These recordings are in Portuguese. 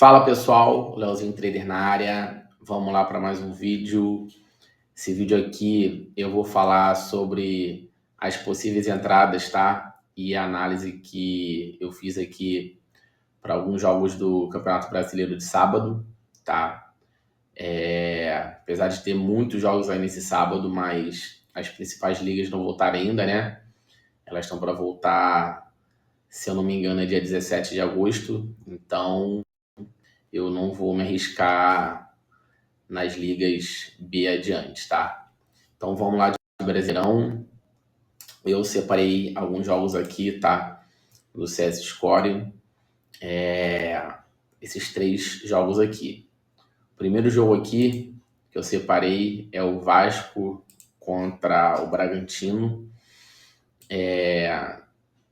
Fala pessoal, Leozinho Trader na área. Vamos lá para mais um vídeo. Esse vídeo aqui eu vou falar sobre as possíveis entradas, tá? E a análise que eu fiz aqui para alguns jogos do Campeonato Brasileiro de sábado, tá? Apesar de ter muitos jogos aí nesse sábado, mas as principais ligas não voltaram ainda, né? Elas estão para voltar, se eu não me engano, é dia 17 de agosto. Então eu não vou me arriscar nas ligas B adiante, tá? Então vamos lá de Brasileirão. Eu separei alguns jogos aqui, tá? Do CS Score. Esses três jogos aqui. O primeiro jogo aqui que eu separei é o Vasco contra o Bragantino.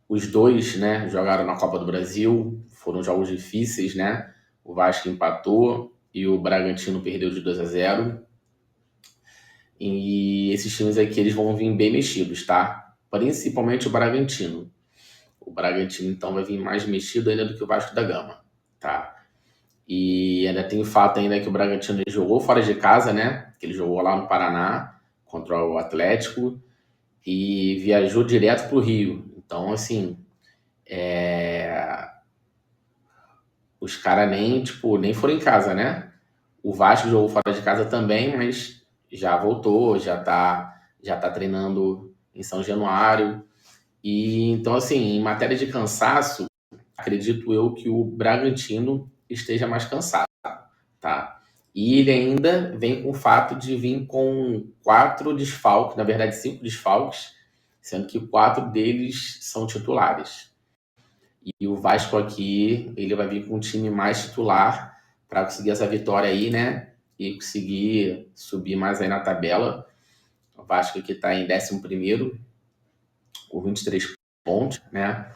Os dois, né, jogaram na Copa do Brasil. Foram jogos difíceis, né? O Vasco empatou e o Bragantino perdeu de 2-0. E esses times aqui eles vão vir bem mexidos, tá? Principalmente o Bragantino. O Bragantino, então, vai vir mais mexido ainda do que o Vasco da Gama, tá? E ainda tem o fato ainda que o Bragantino jogou fora de casa, né? Que ele jogou lá no Paraná contra o Atlético e viajou direto para o Rio. Então, assim, os caras nem foram em casa, né? O Vasco jogou fora de casa também, mas já voltou, já tá treinando em São Januário. E então, assim, em matéria de cansaço, acredito eu que o Bragantino esteja mais cansado, tá? E ele ainda vem com o fato de vir com 4 desfalques, na verdade 5 desfalques, sendo que 4 deles são titulares. E o Vasco aqui, ele vai vir com um time mais titular para conseguir essa vitória aí, né? E conseguir subir mais aí na tabela. O Vasco aqui está em 11º, com 23 pontos, né?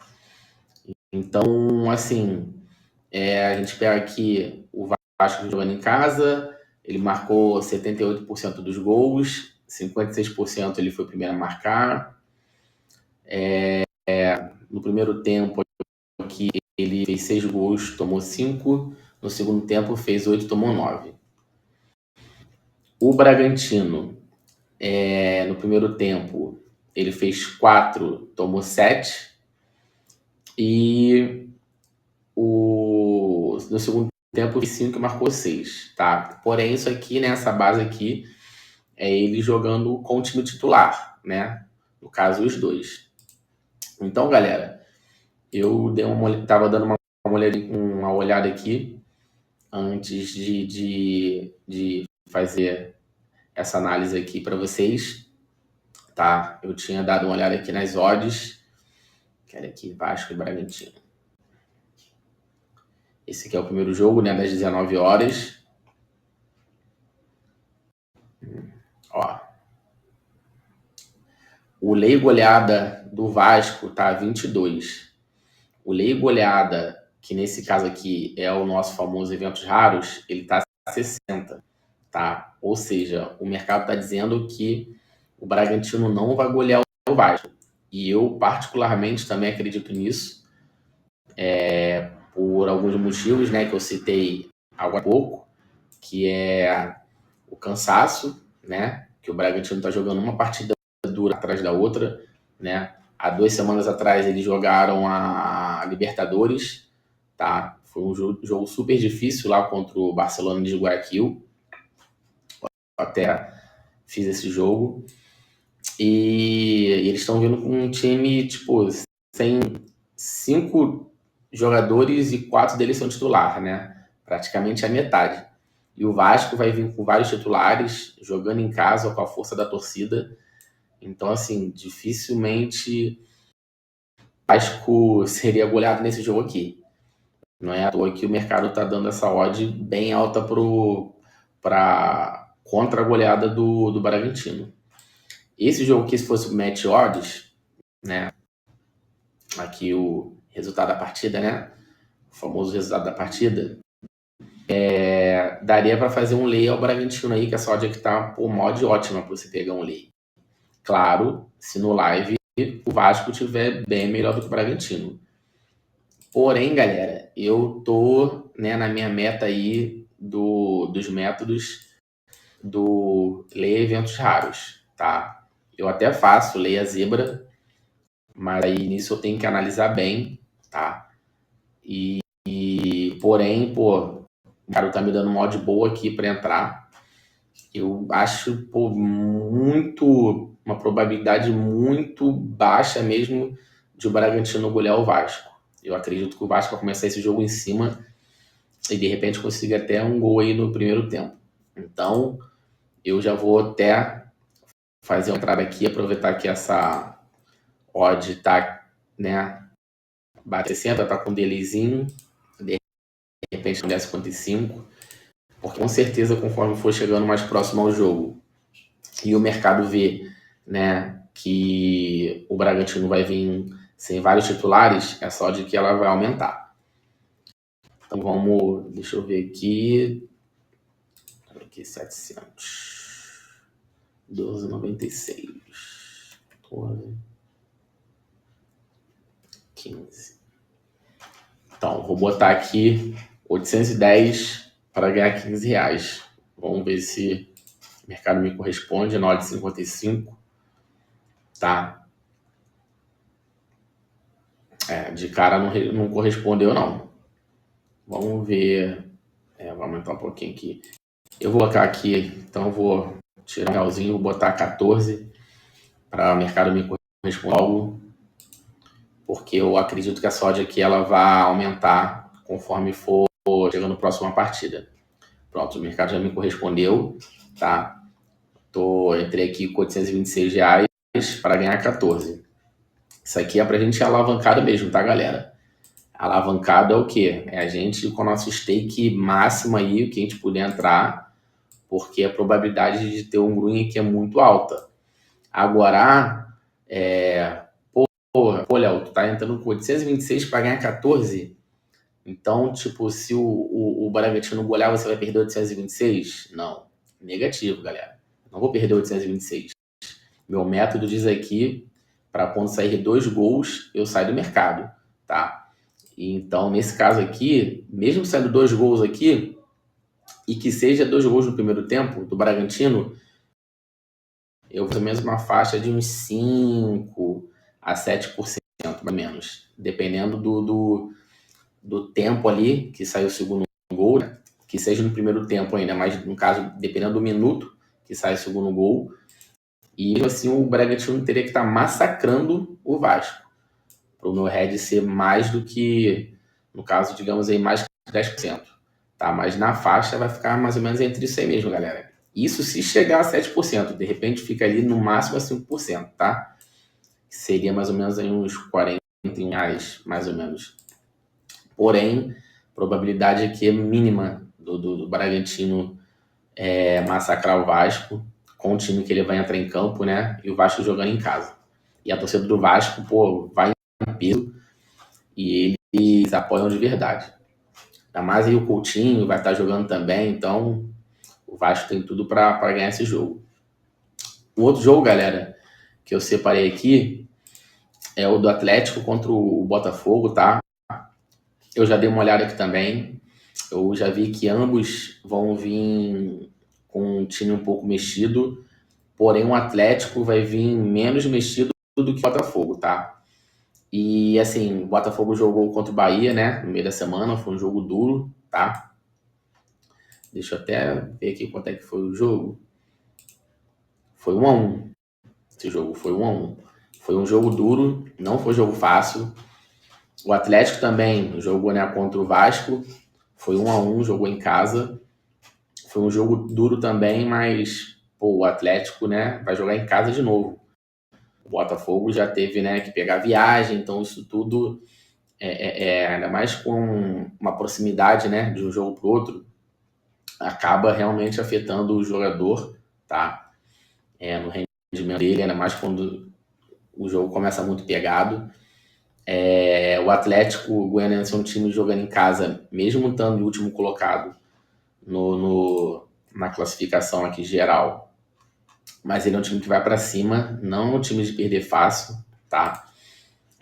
Então, assim, a gente pega aqui o Vasco jogando em casa, ele marcou 78% dos gols, 56% ele foi o primeiro a marcar. No primeiro tempo aqui ele fez 6 gols, tomou 5. No segundo tempo fez 8, tomou 9. O Bragantino, no primeiro tempo, ele fez 4, tomou 7. E no segundo tempo fez 5 e marcou 6, tá? Porém, isso aqui, né, essa base aqui, é ele jogando com o time titular, né? No caso, os dois. Então, galera, eu tava dando uma olhada aqui antes de fazer essa análise aqui para vocês, tá? Eu tinha dado uma olhada aqui nas odds. Quero aqui Vasco e Bragantino. Esse aqui é o primeiro jogo, né, das 19 horas. Ó. O lei goleada do Vasco tá 22. O lei goleada, que nesse caso aqui é o nosso famoso eventos raros, ele tá 60, tá? Ou seja, o mercado tá dizendo que o Bragantino não vai golear o Vasco. E eu particularmente também acredito nisso, por alguns motivos, né, que eu citei agora há pouco, que é o cansaço, né, que o Bragantino tá jogando uma partida dura atrás da outra, né? Há 2 semanas atrás eles jogaram a Libertadores, tá? Foi um jogo super difícil lá contra o Barcelona de Guayaquil. Até fiz esse jogo. E eles estão vindo com um time, tipo, sem 5 jogadores e 4 deles são titular, né? Praticamente a metade. E o Vasco vai vir com vários titulares, jogando em casa com a força da torcida. Então, assim, dificilmente o Vasco seria goleado nesse jogo aqui. Não é à toa que o mercado está dando essa odd bem alta contra a goleada do Bragantino. Esse jogo aqui, se fosse o match odds, né? Aqui o resultado da partida, né? O famoso resultado da partida. Daria para fazer um lay ao Bragantino aí, que essa odd aqui tá por mod ótima para você pegar um lay. Claro, se no live o Vasco tiver bem melhor do que o Bragantino. Porém, galera, eu tô, né, na minha meta aí dos métodos do Leia Eventos Raros, tá? Eu até faço Leia Zebra, mas aí nisso eu tenho que analisar bem, tá? Porém, pô, o cara tá me dando uma odd boa aqui para entrar. Eu acho, pô, uma probabilidade muito baixa mesmo de o Bragantino golear o Vasco. Eu acredito que o Vasco vai começar esse jogo em cima e de repente consiga até um gol aí no primeiro tempo. Então, eu já vou até fazer uma entrada aqui, aproveitar que essa odd tá, né, bate 60, tá com um delayzinho, de repente não der 55, porque com certeza conforme for chegando mais próximo ao jogo e o mercado vê, né, que o Bragantino vai vir sem vários titulares, essa odd aqui ela vai aumentar. Então vamos, deixa eu ver aqui, 700, 12,96, 14, 15. Então, vou botar aqui 810 para ganhar 15 reais. Vamos ver se o mercado me corresponde. Na hora de 55, tá? De cara não correspondeu, não. Vamos ver. Vou aumentar um pouquinho aqui. Eu vou colocar aqui, então eu vou tirar um realzinho, vou botar 14 para o mercado me corresponder logo, porque eu acredito que a soja aqui ela vai aumentar conforme for chegando a próxima partida. Pronto, o mercado já me correspondeu, tá? Entrei aqui com R$826 para ganhar 14. Isso aqui é pra gente alavancada mesmo, tá, galera? Alavancado é o quê? É a gente com o nosso stake máximo aí, o que a gente puder entrar, porque a probabilidade de ter um green aqui é muito alta. Agora, pô, Léo, tu tá entrando com 826 para ganhar 14? Então, tipo, se o Bragantino golear, você vai perder 826? Não. Negativo, galera. Não vou perder 826. Meu método diz aqui, para quando sair 2 gols, eu saio do mercado, tá? Então, nesse caso aqui, mesmo saindo 2 gols aqui, e que seja 2 gols no primeiro tempo do Bragantino, eu vou mais uma faixa de uns 5 a 7%, mais ou menos. Dependendo do tempo ali que saiu o segundo gol, né? Que seja no primeiro tempo ainda, mas no caso, dependendo do minuto que sai o segundo gol. E assim, o Bragantino teria que estar massacrando o Vasco. Para o meu head ser mais do que, no caso, digamos aí, mais que 10%. Tá? Mas na faixa vai ficar mais ou menos entre isso aí mesmo, galera. Isso se chegar a 7%. De repente fica ali no máximo a 5%, tá? Seria mais ou menos aí uns R$40, mais ou menos. Porém, probabilidade aqui é mínima do Bragantino massacrar o Vasco com o time que ele vai entrar em campo, né? E o Vasco jogando em casa. E a torcida do Vasco, pô, vai em peso e eles apoiam de verdade. Ainda mais aí o Coutinho vai estar jogando também, então o Vasco tem tudo para ganhar esse jogo. O outro jogo, galera, que eu separei aqui é o do Atlético contra o Botafogo, tá? Eu já dei uma olhada aqui também. Eu já vi que ambos vão vir com um time um pouco mexido, porém o Atlético vai vir menos mexido do que o Botafogo, tá? E assim, o Botafogo jogou contra o Bahia, né? No meio da semana, foi um jogo duro, tá? Deixa eu até ver aqui quanto é que foi o jogo. Foi 1-1. Esse jogo foi 1-1. Foi um jogo duro, não foi jogo fácil. O Atlético também jogou, né, contra o Vasco. Foi 1-1, jogou em casa. Foi um jogo duro também, mas pô, o Atlético, né, vai jogar em casa de novo. O Botafogo já teve, né, que pegar viagem, então isso tudo ainda mais com uma proximidade, né, de um jogo para o outro, acaba realmente afetando o jogador, tá? No rendimento dele, ainda mais quando o jogo começa muito pegado. O Atlético Goianiense é um time jogando em casa, mesmo estando em último colocado na classificação aqui geral, mas ele é um time que vai para cima, não é um time de perder fácil, tá?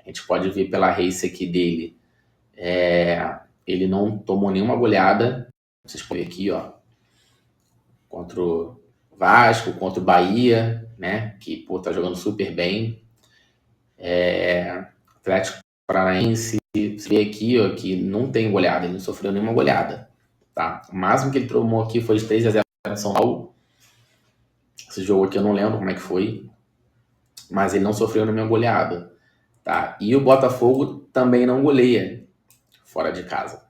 A gente pode ver pela race aqui dele Ele não tomou nenhuma goleada. Vocês podem ver aqui, ó, contra o Vasco, contra o Bahia, né? Que, pô, tá jogando super bem. Atlético Paranaense, você vê aqui, ó, que não tem goleada, ele não sofreu nenhuma goleada, tá? O máximo que ele tomou aqui foi de 3-0 no São Paulo. Esse jogo aqui eu não lembro como é que foi, mas ele não sofreu nenhuma goleada, tá? E o Botafogo também não goleia fora de casa.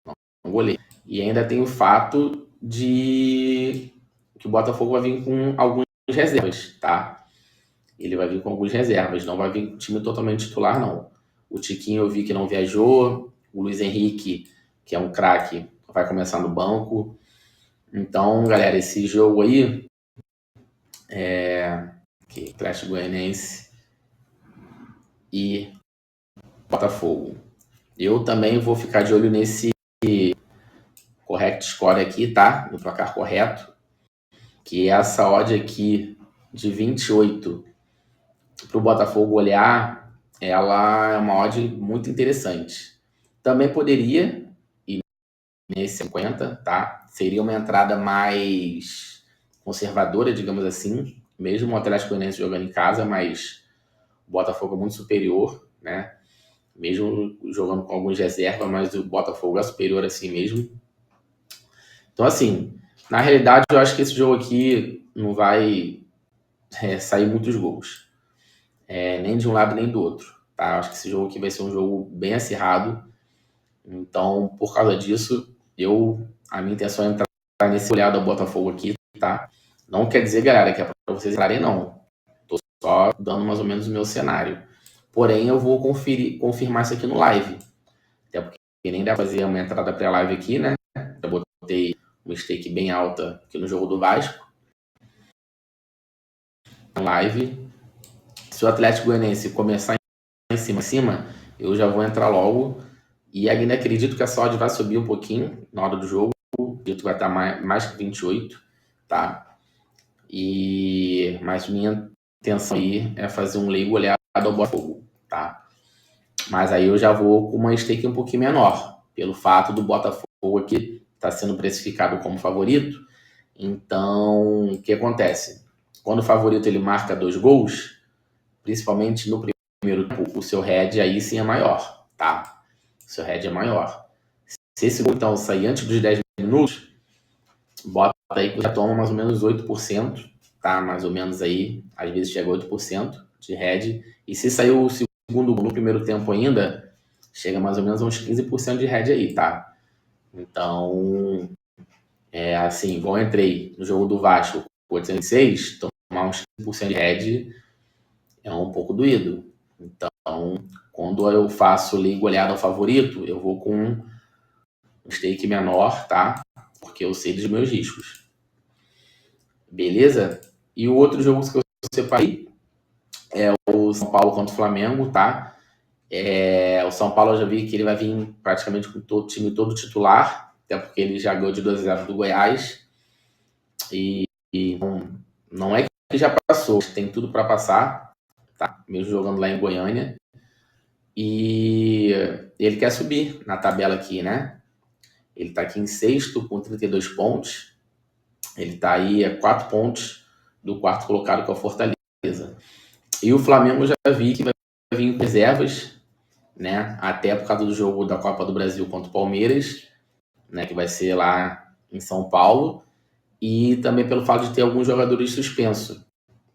Não goleia. E ainda tem o fato de que o Botafogo vai vir com algumas reservas, tá? Ele vai vir com algumas reservas, não vai vir com o time totalmente titular, não. O Tiquinho eu vi que não viajou, o Luiz Henrique, que é um craque, vai começar no banco. Então, galera, esse jogo aí aqui, Atlético Goianiense e Botafogo. Eu também vou ficar de olho nesse correct score aqui, tá? No placar correto, que é essa odd aqui de 28 para o Botafogo golear, ela é uma odd muito interessante. Também poderia ir nesse 50, tá? Seria uma entrada mais conservadora, digamos assim, mesmo o Atlético Goianiense jogando em casa, mas o Botafogo é muito superior, né? Mesmo jogando com alguns reservas, mas o Botafogo é superior assim mesmo. Então, assim, na realidade, eu acho que esse jogo aqui não vai sair muitos gols. Nem de um lado nem do outro, tá? Eu acho que esse jogo aqui vai ser um jogo bem acirrado. Então, por causa disso, a minha intenção é entrar nesse olhado ao Botafogo aqui, tá? Não quer dizer, galera, que é para vocês entrarem, não. Tô só dando mais ou menos o meu cenário. Porém, eu vou confirmar isso aqui no live. Até porque nem dá pra fazer uma entrada pré-live aqui, né? Eu botei uma stake bem alta aqui no jogo do Vasco. Live. Se o Atlético Goianiense começar em cima, eu já vou entrar logo. E ainda acredito que a odd vai subir um pouquinho na hora do jogo. Acredito que vai estar mais que 28, tá? Mas minha intenção aí é fazer um leigo olhado ao Botafogo, tá? Mas aí eu já vou com uma stake um pouquinho menor, pelo fato do Botafogo aqui estar sendo precificado como favorito. Então, o que acontece? Quando o favorito ele marca 2 gols, principalmente no primeiro tempo, o seu head aí sim é maior, tá? O seu head é maior. Se esse gol então sair antes dos 10 minutos, bota aí que já toma mais ou menos 8%, tá? Mais ou menos aí, às vezes chega a 8% de head. E se sair o segundo gol no primeiro tempo ainda, chega mais ou menos a uns 15% de head aí, tá? Então, assim, igual eu entrei no jogo do Vasco com 806, tomar uns 15% de head é um pouco doído. Então, quando eu faço liga olhada ao favorito, eu vou com um stake menor, tá? Porque eu sei dos meus riscos. Beleza? E o outro jogo que eu separei é o São Paulo contra o Flamengo, tá? O São Paulo eu já vi que ele vai vir praticamente com todo o time todo titular, até porque ele já ganhou de 2-0 do Goiás. E não é que já passou, tem tudo para passar, tá? Mesmo jogando lá em Goiânia. E ele quer subir na tabela aqui, né? Ele tá aqui em sexto com 32 pontos. Ele tá aí a 4 pontos do quarto colocado, que é o Fortaleza. E o Flamengo já vi que vai vir com reservas, né? Até por causa do jogo da Copa do Brasil contra o Palmeiras, né? Que vai ser lá em São Paulo. E também pelo fato de ter alguns jogadores suspensos,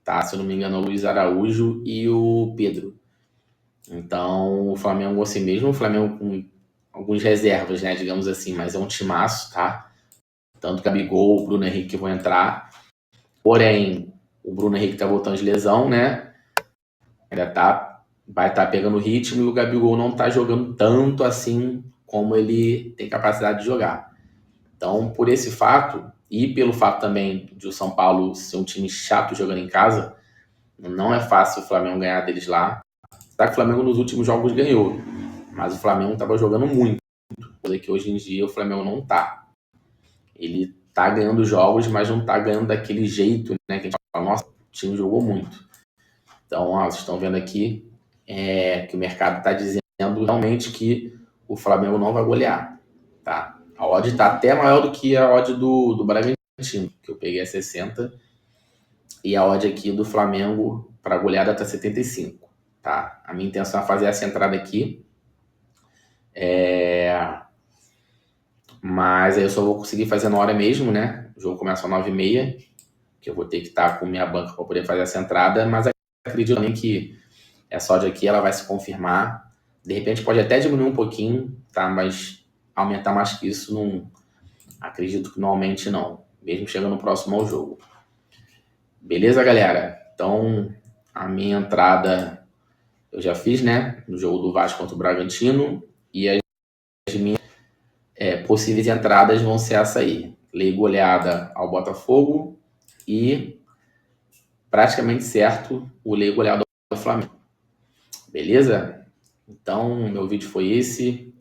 tá? Se eu não me engano, o Luiz Araújo e o Pedro. Então, o Flamengo, assim mesmo, o Flamengo com algumas reservas, né? Digamos assim, mas é um timaço, tá? Tanto que Gabigol, o Bruno Henrique vão entrar. Porém, o Bruno Henrique tá voltando de lesão, né? Vai estar pegando ritmo e o Gabigol não tá jogando tanto assim como ele tem capacidade de jogar. Então, por esse fato, e pelo fato também de o São Paulo ser um time chato jogando em casa, não é fácil o Flamengo ganhar deles lá. Tá que o Flamengo nos últimos jogos ganhou, mas o Flamengo estava jogando muito, coisa que hoje em dia o Flamengo não tá. Ele tá ganhando jogos, mas não tá ganhando daquele jeito, né? Que a gente fala, nossa, o time jogou muito. Então, vocês estão vendo aqui que o mercado está dizendo realmente que o Flamengo não vai golear, tá? A odd está até maior do que a odd do Bragantino, que eu peguei a 60, e a odd aqui do Flamengo para goleada tá 75, tá? A minha intenção é fazer essa entrada aqui, mas aí eu só vou conseguir fazer na hora mesmo, né? O jogo começa às 9h30, que eu vou ter que estar com minha banca para poder fazer essa entrada, mas acredito também que essa odd aqui ela vai se confirmar. De repente pode até diminuir um pouquinho, tá? Mas aumentar mais que isso, não acredito que normalmente não, mesmo chegando próximo ao jogo. Beleza, galera? Então, a minha entrada eu já fiz, né? No jogo do Vasco contra o Bragantino, e as minhas possíveis entradas vão ser essa aí. Lei goleada ao Botafogo e praticamente certo o lei goleado ao Flamengo. Beleza? Então, meu vídeo foi esse.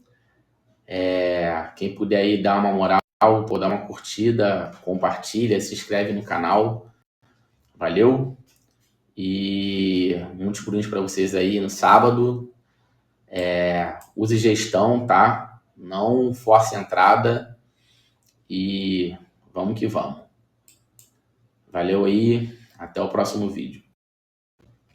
Quem puder aí dar uma moral, ou dar uma curtida, compartilha, se inscreve no canal. Valeu? E muitos brindes para vocês aí no sábado. Use gestão, tá? Não force a entrada e vamos que vamos. Valeu aí, até o próximo vídeo.